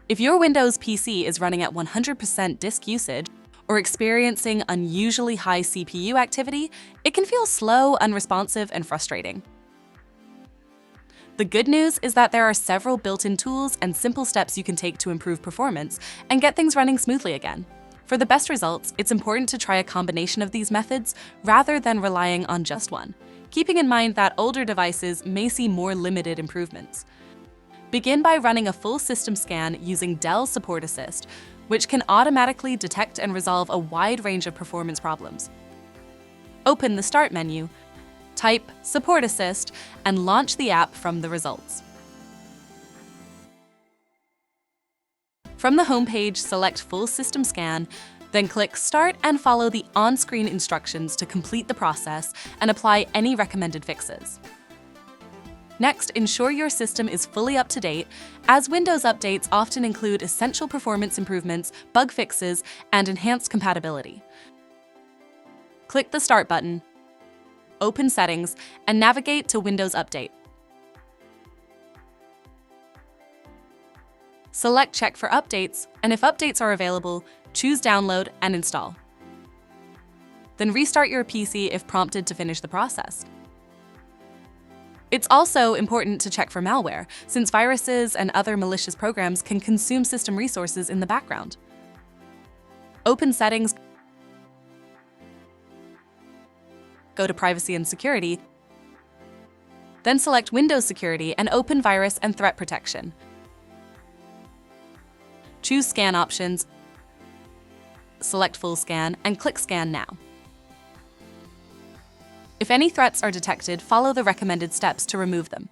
If your Windows PC is running at 100% disk usage or experiencing unusually high CPU activity, it can feel slow, unresponsive, and frustrating. The good news is that there are several built-in tools and simple steps you can take to improve performance and get things running smoothly again. For the best results, it's important to try a combination of these methods rather than relying on just one, keeping in mind that older devices may see more limited improvements. Begin by running a full system scan using Dell SupportAssist, which can automatically detect and resolve a wide range of performance problems. Open the Start menu, type SupportAssist, and launch the app from the results. From the home page, select Full System Scan, then click Start and follow the on-screen instructions to complete the process and apply any recommended fixes. Next, ensure your system is fully up to date, as Windows updates often include essential performance improvements, bug fixes, and enhanced compatibility. Click the Start button, open Settings, and navigate to Windows Update. Select Check for updates, and if updates are available, choose Download and Install. Then restart your PC if prompted to finish the process. It's also important to check for malware, since viruses and other malicious programs can consume system resources in the background. Open Settings, go to Privacy and Security, then select Windows Security and open Virus and Threat Protection. Choose Scan options, select Full Scan, and click Scan Now. If any threats are detected, follow the recommended steps to remove them.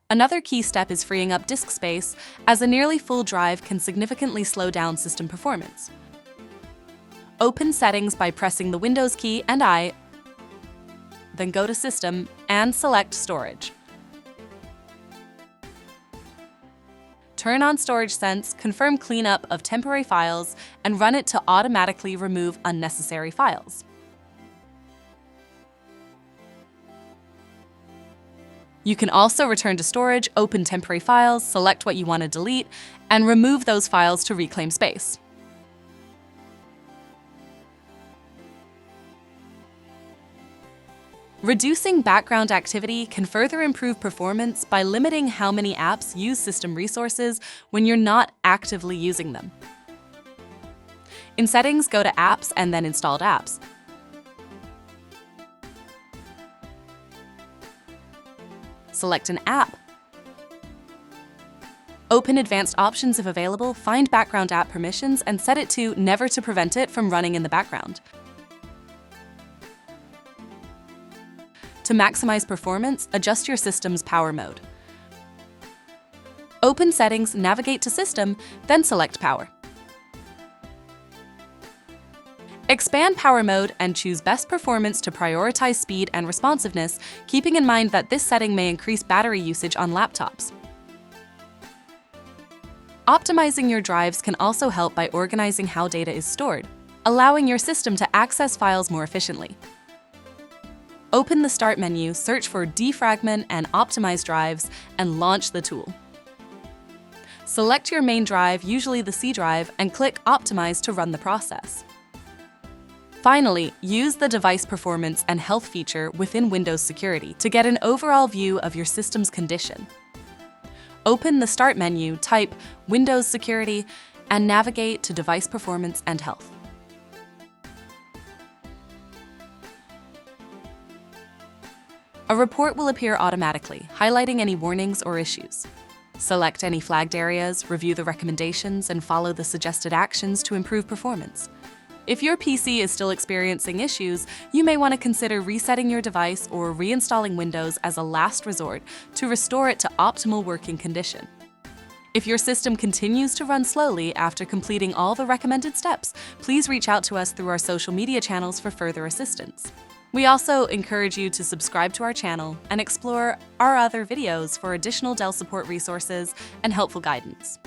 Another key step is freeing up disk space, as a nearly full drive can significantly slow down system performance. Open Settings by pressing the Windows key and I, then go to System and select Storage. Turn on Storage Sense, confirm cleanup of temporary files, and run it to automatically remove unnecessary files. You can also return to storage, open temporary files, select what you want to delete, and remove those files to reclaim space. Reducing background activity can further improve performance by limiting how many apps use system resources when you're not actively using them. In Settings, go to Apps and then Installed Apps. Select an app. Open Advanced Options if available, find Background App Permissions, and set it to Never to prevent it from running in the background. To maximize performance, adjust your system's power mode. Open Settings, navigate to System, then select Power. Expand Power Mode and choose Best Performance to prioritize speed and responsiveness, keeping in mind that this setting may increase battery usage on laptops. Optimizing your drives can also help by organizing how data is stored, allowing your system to access files more efficiently. Open the Start menu, search for Defragment and Optimize Drives, and launch the tool. Select your main drive, usually the C drive, and click Optimize to run the process. Finally, use the Device Performance and Health feature within Windows Security to get an overall view of your system's condition. Open the Start menu, type Windows Security, and navigate to Device Performance and Health. A report will appear automatically, highlighting any warnings or issues. Select any flagged areas, review the recommendations, and follow the suggested actions to improve performance. If your PC is still experiencing issues, you may want to consider resetting your device or reinstalling Windows as a last resort to restore it to optimal working condition. If your system continues to run slowly after completing all the recommended steps, please reach out to us through our social media channels for further assistance. We also encourage you to subscribe to our channel and explore our other videos for additional Dell support resources and helpful guidance.